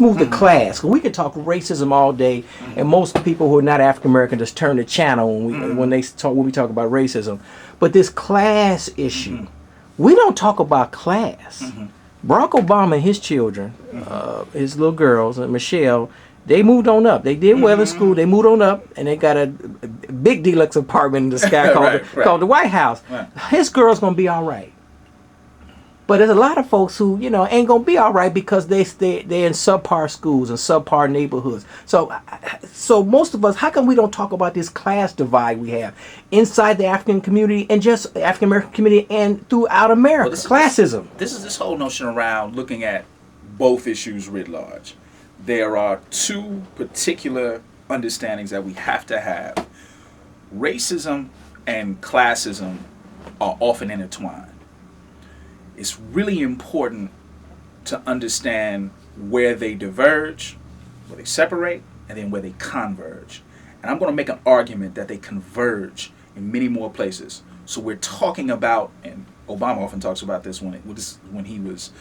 move to class. We could talk racism all day, and most people who are not African American just turn the channel when we talk about racism. But this class issue, we don't talk about class. Barack Obama and his children, his little girls, and Michelle, they moved on up. They did well in school. They moved on up, and they got a big deluxe apartment in the sky called the White House. Right. His girl's gonna be all right. But there's a lot of folks who, ain't gonna be all right because they're in subpar schools and subpar neighborhoods. So most of us, how come we don't talk about this class divide we have inside the African community and just the African American community and throughout America? Classism. This is this whole notion around looking at both issues writ large. There are two particular understandings that we have to have. Racism and classism are often intertwined. It's really important to understand where they diverge, where they separate, and then where they converge. And I'm going to make an argument that they converge in many more places. So we're talking about, and Obama often talks about this when he was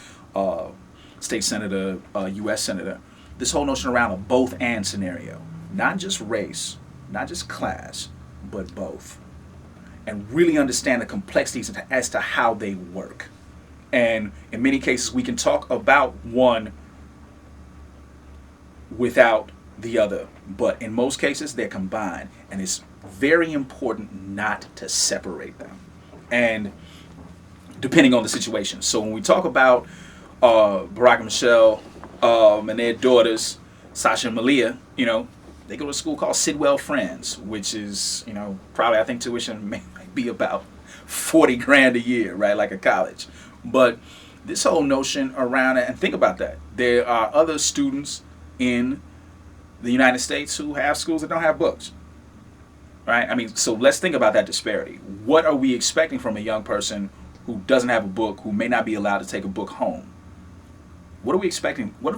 state senator, U.S. senator, this whole notion around a both and scenario. Not just race, not just class, but both. And really understand the complexities as to how they work. And in many cases, we can talk about one without the other. But in most cases, they're combined. And it's very important not to separate them. And depending on the situation. So when we talk about Barack and Michelle and their daughters, Sasha and Malia, they go to a school called Sidwell Friends, which is, probably I think tuition may be about $40,000 a year, right? Like a college. But this whole notion around it, and think about that. There are other students in the United States who have schools that don't have books, right? I mean, so let's think about that disparity. What are we expecting from a young person who doesn't have a book, who may not be allowed to take a book home? What are we expecting? What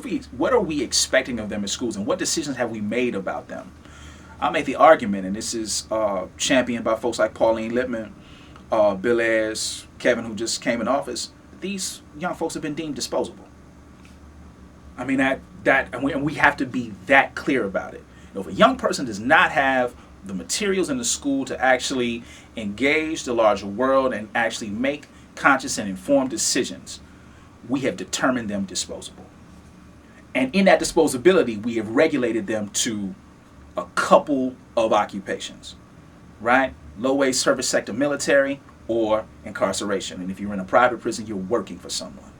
are we expecting of them in schools, and what decisions have we made about them? I'll make the argument, and this is championed by folks like Pauline Lippman, Bill Ayers, Kevin, who just came in office. These young folks have been deemed disposable. I mean, and we have to be that clear about it. If a young person does not have the materials in the school to actually engage the larger world and actually make conscious and informed decisions, we have determined them disposable. And in that disposability, we have regulated them to a couple of occupations, right? Low-wage service sector military or incarceration. And if you're in a private prison, you're working for someone.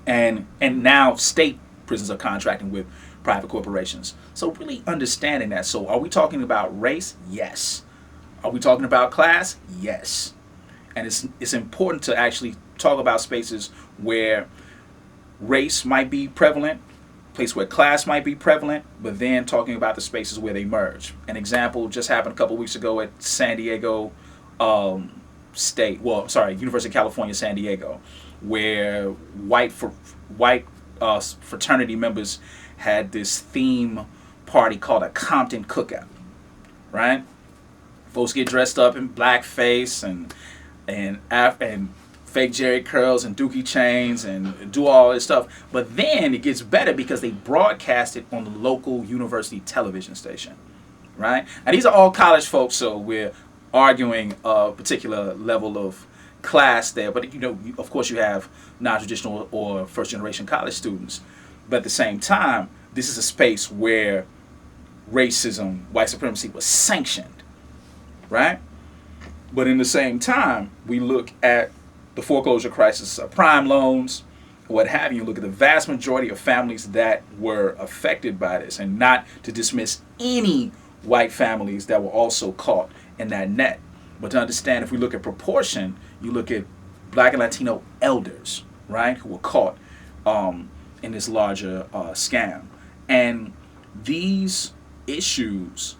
And now state prisons are contracting with private corporations. So really understanding that. So are we talking about race? Yes. Are we talking about class? Yes. And it's important to actually talk about spaces where race might be prevalent, place where class might be prevalent, but then talking about the spaces where they merge. An example just happened a couple weeks ago at San Diego University of California, San Diego, where white fraternity members had this theme party called a Compton Cookout, right? Folks get dressed up in blackface and fake Jerry curls and dookie chains and do all this stuff. But then it gets better because they broadcast it on the local university television station, right? And these are all college folks, so we're arguing a particular level of class there. But of course, you have non-traditional or first-generation college students. But at the same time, this is a space where racism, white supremacy was sanctioned, right? But in the same time, we look at the foreclosure crisis, prime loans, what have you. Look at the vast majority of families that were affected by this, and not to dismiss any white families that were also caught in that net. But to understand, if we look at proportion, you look at Black and Latino elders, right, who were caught in this larger scam. And these issues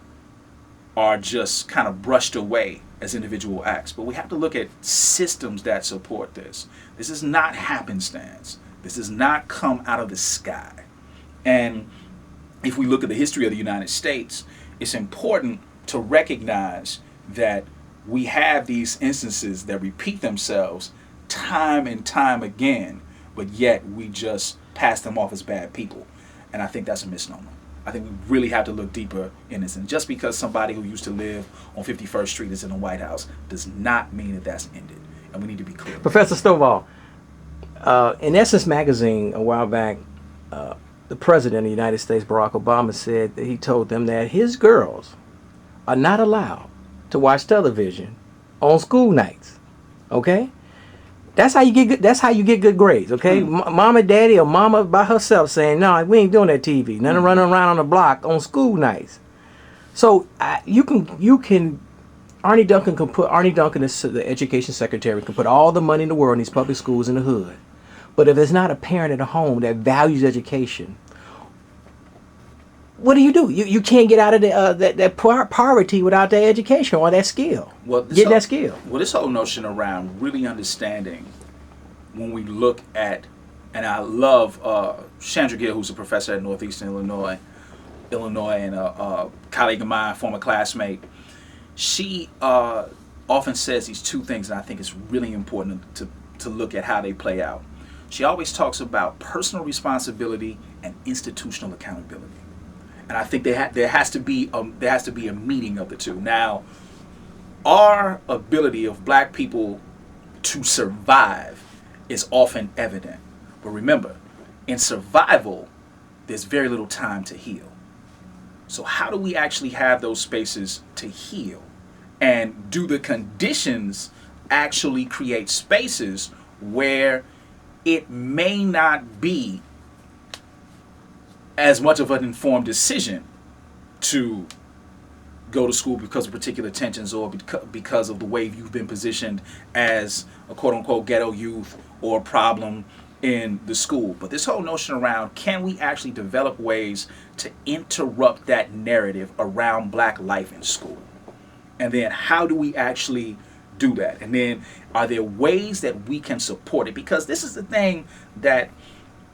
are just kind of brushed away as individual acts. But we have to look at systems that support this. This is not happenstance. This does not come out of the sky. And if we look at the history of the United States, it's important to recognize that we have these instances that repeat themselves time and time again, but yet we just pass them off as bad people. And I think that's a misnomer. I think we really have to look deeper in this. And just because somebody who used to live on 51st Street is in the White House does not mean that that's ended. And we need to be clear. Professor Stovall, in Essence magazine a while back, the president of the United States, Barack Obama, said that he told them that his girls are not allowed to watch television on school nights. Okay? That's how you get good, that's how you get good grades, okay? Mom and daddy, or mama by herself saying, "No, we ain't doing that TV. None of running around on the block on school nights." So you can Arnie Duncan the education secretary, can put all the money in the world in these public schools in the hood. But if there's not a parent at home that values education, what do? You can't get out of that poverty without that education or that skill. Get that skill. Well, this whole notion around really understanding when we look at, and I love Chandra Gill, who's a professor at Northeastern Illinois, and a colleague of mine, former classmate. She often says these two things, and I think it's really important to look at how they play out. She always talks about personal responsibility and institutional accountability. And I think there has to be a meeting of the two. Now, our ability of black people to survive is often evident. But remember, in survival, there's very little time to heal. So how do we actually have those spaces to heal? And do the conditions actually create spaces where it may not be as much of an informed decision to go to school because of particular tensions or because of the way you've been positioned as a quote-unquote ghetto youth or a problem in the school. But this whole notion around, can we actually develop ways to interrupt that narrative around black life in school? And then how do we actually do that? And then are there ways that we can support it? Because this is the thing that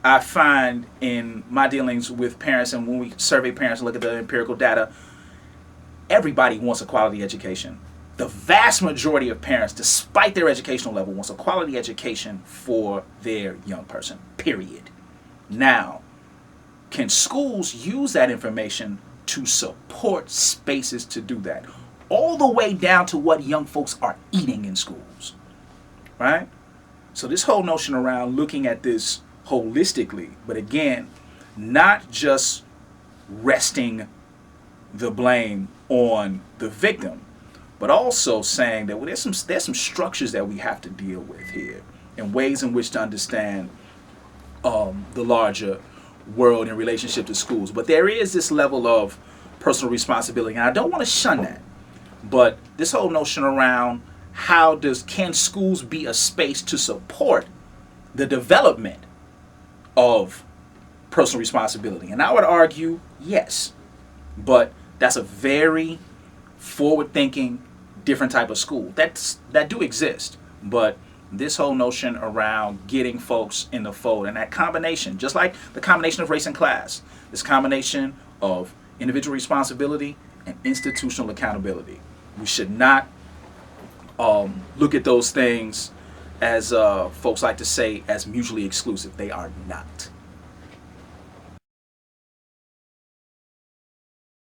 I find in my dealings with parents, and when we survey parents and look at the empirical data, everybody wants a quality education. The vast majority of parents, despite their educational level, wants a quality education for their young person, period. Now, can schools use that information to support spaces to do that? All the way down to what young folks are eating in schools, right? So this whole notion around looking at this holistically, but again, not just resting the blame on the victim, but also saying that there's some structures that we have to deal with here, and ways in which to understand the larger world in relationship to schools. But there is this level of personal responsibility, and I don't want to shun that. But this whole notion around can schools be a space to support the development of personal responsibility? And I would argue yes, but that's a very forward-thinking, different type of school that do exist. But this whole notion around getting folks in the fold, and that combination, just like the combination of race and class, this combination of individual responsibility and institutional accountability. We should not look at those things as folks like to say as mutually exclusive. They are not.